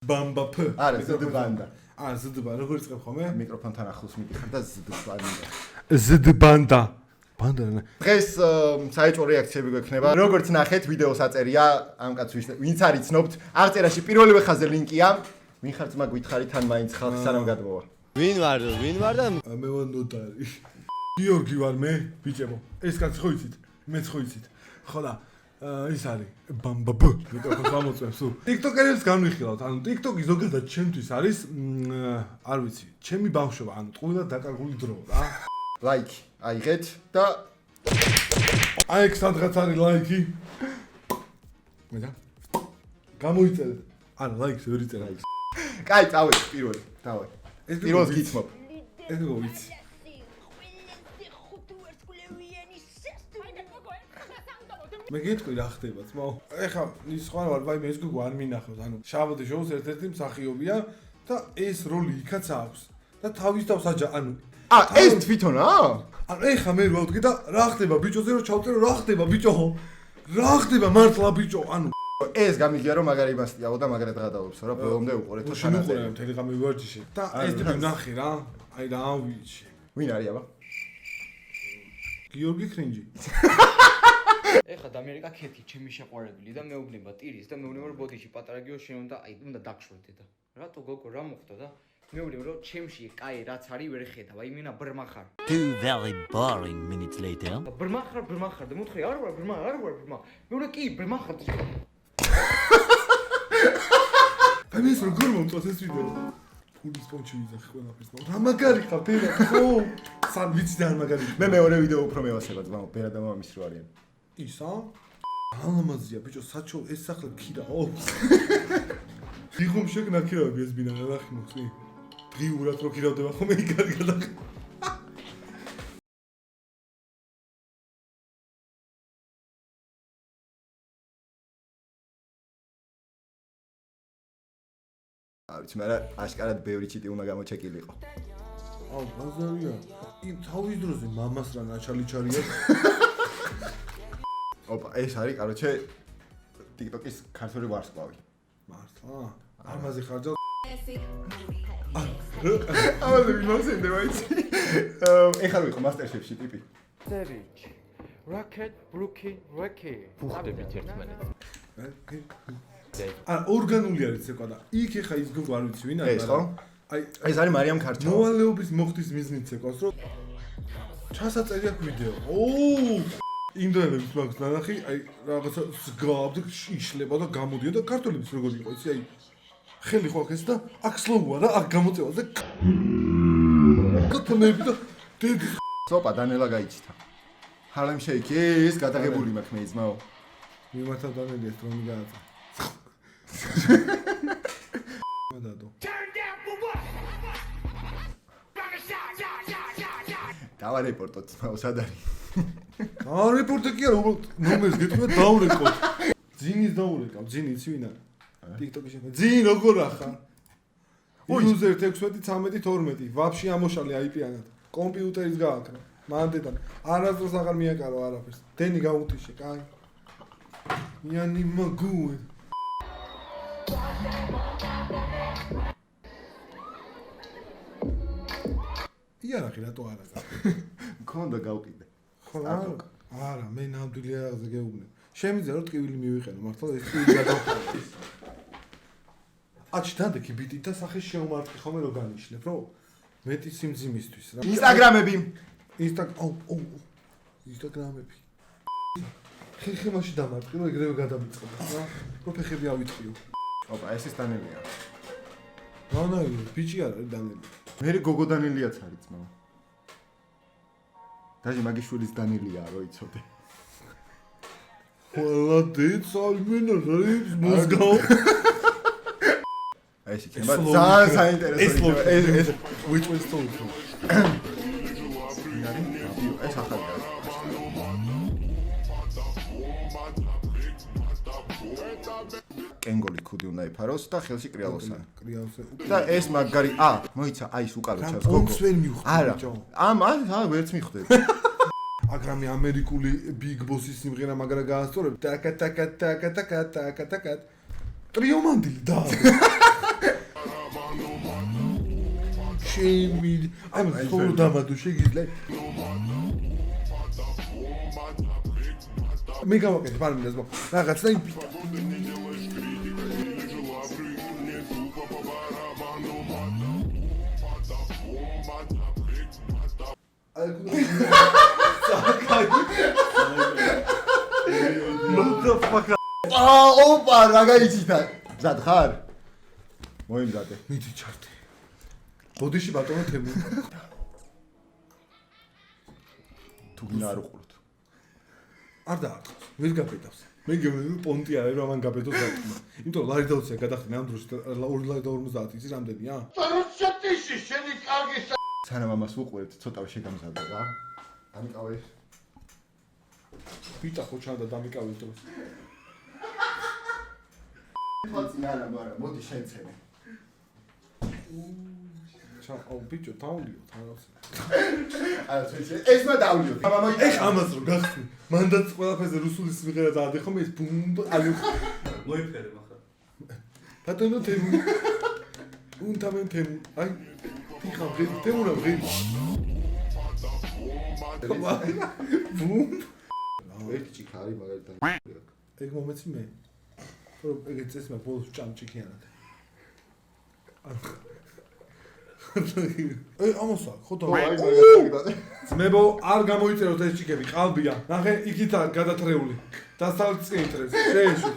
ბამბა ფ. არა, ზდბანდა. არა, ზდბა, როგორ იწყებ ხომ? მიკროფონთან ახლოს მიდიხარ და ზდბანდა. ზდბანდა. ბანდა. დღეს საეჭვო რეაქციები გვექნება. როგორც ნახეთ, ვიდეოს აწერია ამ კაცს ვინც არის ცნობთ. აღწერაში პირველივე ხაზზე ლინკია. ვინ ხარ ძმა გითხარით ან მაინც ხალხი სანამ გადმოვა. ვინ ვარ და მე ვარ ნოტარი. გიორგი ვარ მე, ბიჭებო. ეს კაცი ხო იცით? მეც ხო იცით. ხო და ის არის ბამბა ბ. მიკროფონს ამოწევს სულ. TikTok-ერებს განვიხილავთ. ანუ TikTok-ი ზოგადად ჩემთვის არის არ ვიცი, ჩემი ბავშვობა, ანუ ტყუილად დაკარგული დრო რა. ლაიქი აიღეთ და აი ეს სადღაც არის ლაიქი. მე და გამოიწერეთ. არა, ლაიქს ვერ იწერა. კაი, წავედი პირველი. დავარ. ეს პირველს გიცნობ. ეს როგორ ვიცი? მე გეტყვი რა ხდება ძმაო. ეხლა ის სხვა ვარ, ვაიმე ეს გოგო არ მინახავს. ანუ შაბათი შოუს ერთ-ერთი მსახიობია და ეს როლი იქაც აქვს. და თავის თავს აჯა, ანუ ეს თვითონა? ანუ ეხლა მე ვავდგე და რა ხდება ბიჭოზე რომ ჩავწერო რა ხდება ბიჭო? რა ხდება მართლა ბიჭო? ანუ ეს გამიგია რომ მაგარი მასტიაო და მაგარად გადავებსო რა ბოლომდე უყურეთ თუ შენუყურე მთელი ღამე ვარჯიში. და ეს ტიპი ნახე რა. აი რა ავიჩი. ვინ არის აბა? გიორგი ხრინჯი. ეხლა და ამერიკა ქეთი ჩემი შეყვარებული და მეუბნება ტირის და მეუბნება რომ ბოდიში პატარა გიო შენ უნდა დაგშვედე და რატო გოგო რა მოხდა და მეუბნება რომ ჩემში კაი რაც არის ვერ ხედავ აი მენა ბრმა ხარ 2 very boring minutes later ბრმა ხარ და მოთხრი არ ვარ ბრმა მეუბნება კი ბრმა ხარ აი ეს როგორ მომწონს ეს ვიდეო ფულის პონჩი ვიზახი ყველაფერს რა მაგარი ხარ ბერა ხო სამ ვიცი და არ მაგარი მე მეორე ვიდეო უფრო მევასება ძმაო ბერა და მამის რო არიან ისა ალამაზია ბიჭო საჩო ეს სახლი ქირაო იღუმ შეგნა ქირავები ეს ბინა რა ხი მოხსნი დღიურად რო ქირავდება ხოლმე იგარი გადახ არც მე აშკარად ბევრი ჩიტი უნდა გამოჩეკილიყო აუ ბაზარია იმ თავის დროზე მამას რა ნაჩალიჩარია ოპა ეს არის კაროჩე TikTok-ის ქართული ვარსკვლავი მართლა ამაზე ხარჯავ ამაზე ვიმოსენდება იცი ეხლა ვიყო MasterChef-ში ტიპი წერიჩ რაკეტ ბრუკი რაკი ფუხდებით ერთმანეთს არა ორგანული არის ცეკვა და იქ ეხა ის გოგო არ ვიცი ვინ არის ეს ხო აი ეს არის მარიამ ქარჩავა მოვალეობის მოხდის მიზნით ცეკვას რომ ჩასაწერია ვიდეო ოუ ინდოელების მაგს ნახი აი რაღაცა ზგავდა იშლება და გამოდია და ქართველების როგორ იყო იცი აი ხელი ხო აქ ეს და აქ სლოუა რა აქ გამოწევა და კოტონები და დედი სოპა დანელა გაიჩიტა ჰარლემ შეიკი ეს გადაღებული მაქვს მე ძმაო მიმართავ დანელი ეს რომი გააცა მადადო დავა რეპორტო ძმაო სად არის არ რეპორტი კი არა უბრალოდ ნომერს გეტყვი და დავრეკოთ ძინის დავრეკავ ძინი იცი ვინ არის TikTok-ში შეფა ძინ როგორ ახარ უზერ 16-13-12 ვაფშე ამოშალე IP-ანად კომპიუტერის გააკრა მანდედან არასდროს აღარ მიაკარო არაფერს დენი გაუთიშე კაი იანი მაგუე იარაღი რატო არა მქონდა გავყიდე ხო არა მე ნამდვილი აღზე გეუბნე შემიძლია რომ ტკივილი მივიყენო მართლა ეს ტკივილი გადავხარდეს აჩ დადექი ბიტით და სახეს შეუმარტყი ხოლმე რო განიშნებ რო მეტი სიმძიმისთვის რა ინსტაგრამები ინსტაგრამები ხეხემაში დამარტყი რომ ეგრევე გადამიწყდა რა რო ფეხები ავიწყიო ოპა ეს ის დანელია რანაირი ბიჭი არა დანელი მე გოგო დანელიაც არის ძმაო დაჟე მაგიშვილის დანელია რო იცოდე ყველა დეცალმენა რებს მოსგავ ეს იქნება ძალიან საინტერესო ეს which was told ეს ახალია კენგოლის ქუდი უნდა იფაროს და ხელში კრიალოსანი და ეს მაგარი მოიცა აი ეს უკარო ჩავს გოგო არა ამ ვერც მიხვდები აგრამი ამერიკული big boss-ის სიმღერა მაგრა გაასწორებ ტაკა ტაკა ტაკა ტაკა ტაკა ტაკა ტრიომანდილი და ჩემი აი მას ხოლო დამადო შეგიძლია მე გავაკეთე პარმიდას მო რაღაც და ოპა რა გაიცით მზად ხარ მოიმზადე მიდი ჩართე ბოდიში ბატონო თემი თუ გინდა არ უყუროთ არ დაარტყოს ვერ გაბედავს მე გემოვნები პონტი არის რომ ამან გაბედოს რა იმიტომ ლარი დაუცია გადახდნენ ამ დროს 250 იცი რამდენია სანამ ამას უყურებთ ცოტა შეგამზადე რა დამიკავე ბიტა ხო ჩანდა დამიკავე დროს ხოცი არა მაგრამ მოდი შენცენე აუ ბიჭო დაულიო თავს არა ეს მე დავლიო ეხ ამას რო გახსნი მანდაც ყველაფერზე რუსული სიმღერა დაადე ხომ ეს ბუმ აი მოიფერე ახლა ბატონო თემი უნტამენ თემი აი ფიხა თემურა ვღი ბუმ ერთი ჭიქარი მაგალითად ეგ მომეცი მე რომ ეგეც ეს მე ბოლოს ჭამჭიქიანად აი ამასა ხო და აი მაგალითად ძმებო არ გამოიწეროთ ეს ჭიქები ყალბია ნახე იქითა გადათრეული დასავლეთ ცენტრზე შეეშვი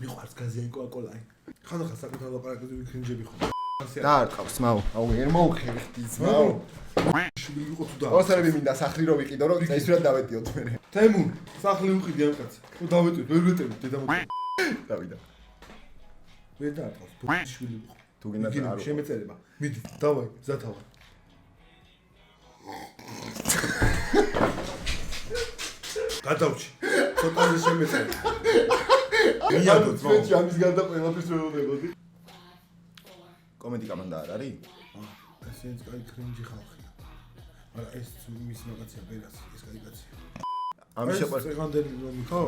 მიყვარს გაზიანი კოკა-კოლაი ხანდახან საკუთარ ლაპარაკზე ვიქრინჯები ხო და არ ყავს მაო აუ ვერ მოუხერხდი ძმაო შვილი იყო თუ და ოსერები მინდა სახლი რო ვიყიდო რომ წესურად დავეტიოთ მე თემურ სახლი უყიდი ამ კაცს თუ დავეტევით ვერ ვეტევით დედამოწ დავიდა ვერ დაარტყავს შვილი იყო თუ გინდა არ შემეწერება მიდი დავაი ზათავა გადავჭი ცოტაზე შემეწერება მიადო ძმაო ამის გარდა ყველაფერს რო ვუღებოდი კომენტი კამანდა არ არის ესეც კაი კრინჯი ხალხია არა ეს მის მაგაცია ბერას ეს კაი კაცია ამის შეყვარ სეგანდელი რომ ხო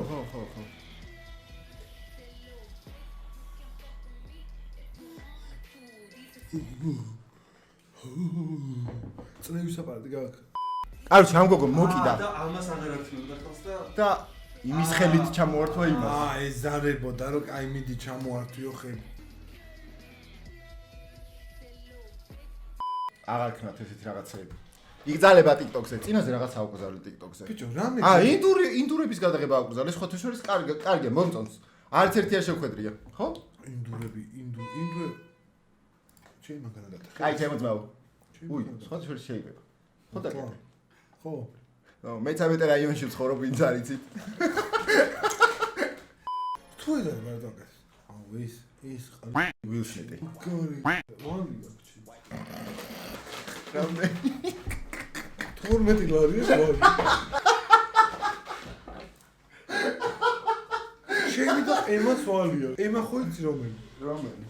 წნევის აპარატი გაქვს კაროჩე ამ გოგო მოკიდა და ამას აღარაფი უნდა ხავს და იმის ხელით ჩამოართვა იმას ეს ზარებოდა რომ კაი მიდი ჩამოართვიო ხელი აღარ ქნათ ესეთი რაღაცეები იგზალება TikTok-ზე წინაზე რაღაც აუკუზავდი TikTok-ზე ბიჭო რამე ინდურების გადაღება აუკუზავდი სხვა თუ შორის კარგია მომწონს არც ერთი არ შევხვედრია ხო ინდურები ჩემ მაგანა და აი ჩემოძმაო უი სხვა თუ შორის შეიძლება ხო და ხო მე 13 რაიონში ვცხოვრობ ვინც არ იცით თუ ედა ბარდაკას აუ ეს ვილშნიტი გორი ვანი რამე 12 ლარი ეს ვარი შენი და ემა სვალია ემა ხო იცი რომელი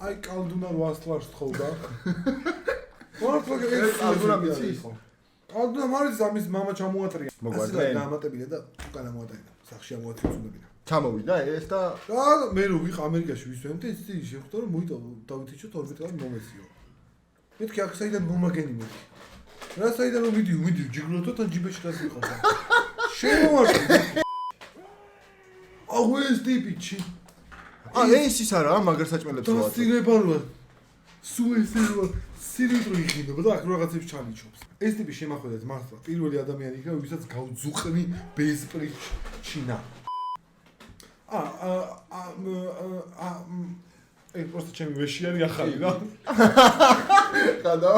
აი კალდუნა 800 ლარს თხოვდა მართლა ეს კალდუნა მიცის კალდუნა მარის ამის მამა ჩამოატრია მოგვარდა დამატებინა და უკანა მოატაინა სახში ამოატრია უნდებინა ჩამოვიდა ეს და მე რო ვიყ ამერიკაში ვისვენდი ეს შეხვდა რომ მოიტო დავითიჩო 12 ლარი მომეციო მეთქი აქ საიდან მომაგენი მე რა საიდან რომ ვიდიო ჯიგროთო თან ჯიბეში გასიყავდა შემოვარდი აუ ეს ტიპიჩი ეს ის არა მაგარ საჭმელებს ვარ დასწინებალა სუ ესე რა სირიუსული იქნება და აქ რაღაცებს ჩალიჩობს ეს ტიპი შემახვედეთ მართლა პირველი ადამიანი იქნება ვისაც გავძუყნი ბესპრი ჩინა ეს просто ჩემი ვეში არის ახალი რა ხადო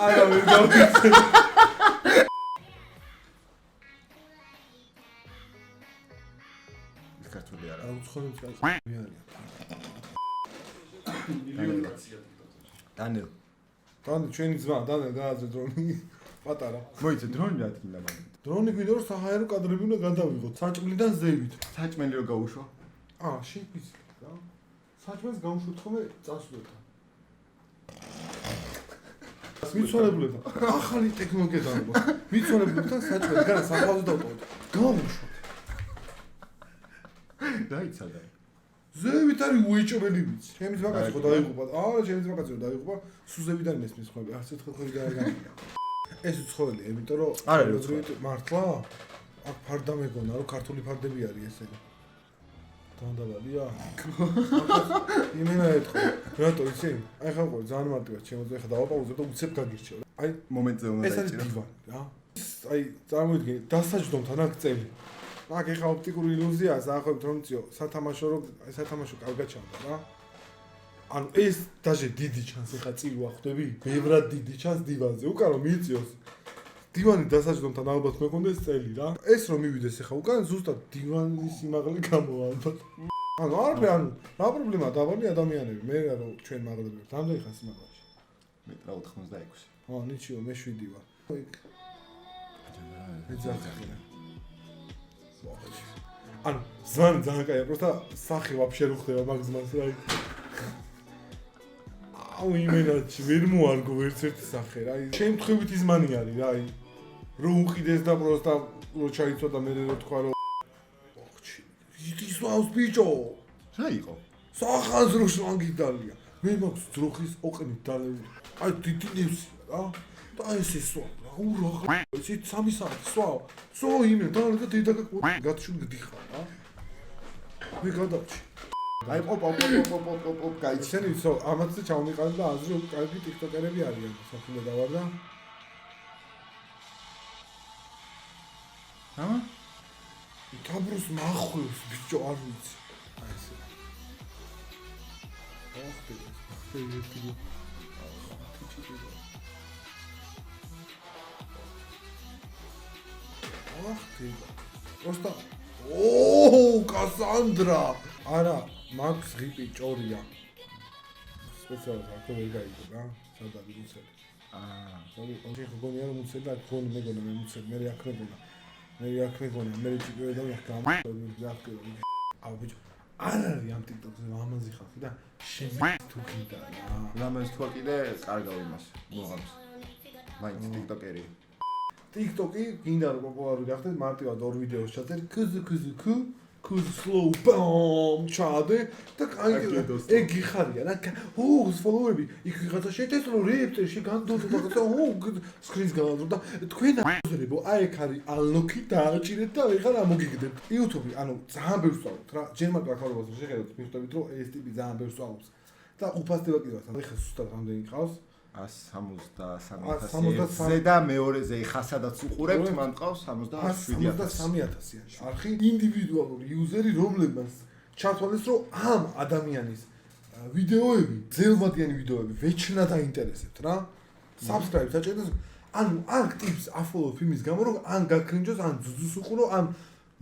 არა ვერ გავიქცე ის ქართული არა უცხოებს კაცები არიან დანელ ჩვენი ძმა დანელ გააძე დრონი პატარა მოიცე დრონი რა თქმა უნდა დრონი გვინდა რომ საჰაერო კადრები უნდა გადავიღოთ საჭმლიდან ზევით საჭმელი რო გაუშვა შიფის რა საჭმელს გავუშვით ხოლმე წასვლოდა მიცვალებულებთან ახალი ტექნოლოგია დააყო მიცვალებულებთან საჭმელი განა საფლავზე დავტოვოთ გავუშვით დაიცადა ზევით არის უეჭველი ვიცი. ჩემს მაგას ხო დაიღუპა. ჩემს მაგას რომ დაიღუპა, სუზებიდან მესმის ხმები. არც ერთხელ ხო დააგანია. ეს უცხოელი, იმიტომ რომ მართლა აქ ფარდა მეგონა, რომ ქართული ფარდები არის ესენი. დანდავალია. იმენა ეთქო. რატო იცი? აი ხა ყო ძალიან მარტივად შემოძე ხა დავაპაუზებ და უცებ გაგირჩევ. აი მომენტზე უნდა ეს არის დივანი რა. აი წარმოიდგინე დასაჯდომთან აქ წელი. აქ ეხა ოპტიკური ილუზია საერთოდ რომ ციო სათამაშო კარგად ჩანდა რა. ანუ ეს დაჟე დიდი ჩანს ეხა წილვა ხვდები? ბევრად დიდი ჩანს დივანზე. უკან რომ მიიწიოს დივანი დასაჯდომთან ალბათ მეკონდეს წელი რა. ეს რომ მივიდეს ეხა უკან ზუსტად დივანის სიმაღლე გამოვა ალბათ. ანუ არაფერი ანუ რა პრობლემაა დავალი ადამიანები მე რა რომ ჩვენ მაღლები ვართ. რამდენი ხანი სიმაღლეში? მეტრა 86. ნიჩიო მე 7 ვარ. ეძახი. ანუ ზვანი ძალიან კაია, просто სახე вообще რო ხდება მაგ ზმანს რა. აუ იმენაჩი ვერ მოარგო ვერც ერთი სახე რა. შემთხვევითი ზმანი არის რა. რო უყიდეს და просто რო ჩაიცოდა მე რო თქვა რომ ოხჩი ის ვავს ბიჭო. რა იყო? სახანს რო შლანგიდალია. მე მაქვს ძროხის ოყნით დალეული. აი დიდი ნევსია რა. და ეს სვა. ურა ისი 3 საათი სვა. სო იმე და დედა გათშულ გდიხარ რა. მე გადავჭი. აი პოპ გაიჩი. შენი სო ამათზე ჩავმიყარ და აზრი კარგი ტიქტოკერები არიან. საფულე დავარ და ამა? თაბროს მახვევს ბიჭო არ ვიცი. აი ესე. Просто ოუ კასანდრა არა მაქს ღიპი ჭორია სპეციალურად აქ ვერ გაიგო რა სადავი მუცელი ზოგი ოჯი ხგონია რომ მუცელი და გონი მეგონა მე მუცელი მე აქ მეგონა მე ჭიკვე და აქ გამო აუ ბიჭო არ არის ამ ტიკტოკზე ამაზი ხალხი და შენ თუ გიდა რა რამეს თქვა კიდე კარგავ იმას მოღავს მაინც ტიკტოკერი TikTok-ი გინდა რომ პოპულარული გახდეს მარტივად ორ ვიდეოს ჩაძერ ქუზ slow bam ჩადე და კაი ეგ გიხარია რა ო ფოლოვები იქ ვიღაცა შეტესო რეპტერში განდოდო და ო სკრინს გავადრო და თქვენ აზრებო აი ეგ არის ალოკი დააჭირეთ და ეხლა რა მოგიგდეთ YouTube-ი ანუ ძალიან ბევრს ვსწავლობთ რა ჯერ მაგ პლატფორმაზე შეხედოთ მიხვდებით რომ ეს ტიპი ძალიან ბევრს ვსწავლობს და უფასდება კიდევ ეხლა ზუსტად რამდენი ყავს 173,000 და მეორეზე ხა სადაც უყურებთ მან ყავს 73,000 არხი ინდივიდუალური იუზერი რომლებმაც ჩათვალეს რომ ამ ადამიანის ვიდეოები ძელმადიანი ვიდეოები ვეჩნად აინტერესებთ რა subscribe საჭიროა ანუ ან ტიპს აფოლოვ იმის გამო რომ ან გაქრინჯოს ან ძუძუს უყურო ან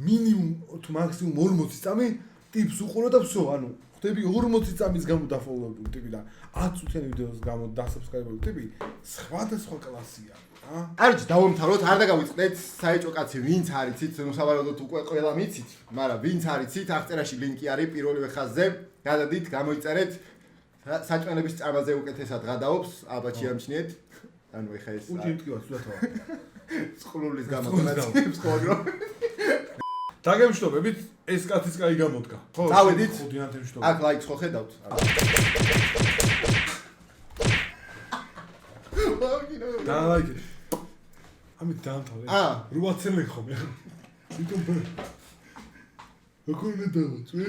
მინიმუმ თუ მაქსიმუმ 40 წამი ტიპს უყურო და всё ანუ ხდები 40 წამის გამო დაფოლოვებული ტიპი და 10 წუთიანი ვიდეოს გამო დასაბსკრაიბებული ტიპი სხვადასხვა კლასია რა არჩ დავამთავროთ არ დაგავიწყდეთ საეჭო კაცი ვინც არიცით ნუ უკვე ყველა მიცით მაგრამ ვინც არიცით აღწერაში ლინკი არის პირველივე ხაზზე გადადით გამოიწერეთ საჭმელების წამაზე უკეთესად გადაობს ალბათ შეამჩნიეთ ანუ ეხა ეს უჭი მტკივარს უდათავა წყლულის გამოტანაც ხოლმე დაგემშვიდობებით ეს კაცის კაი გამოდგა ხო წავედით ხუდიანად ემშვიდობ აქ ლაიქს ხო ხედავთ დალაიქე ამით დაამთავრე 8 წელი ხომ მე ვიტომ როგორ მე დავაწვი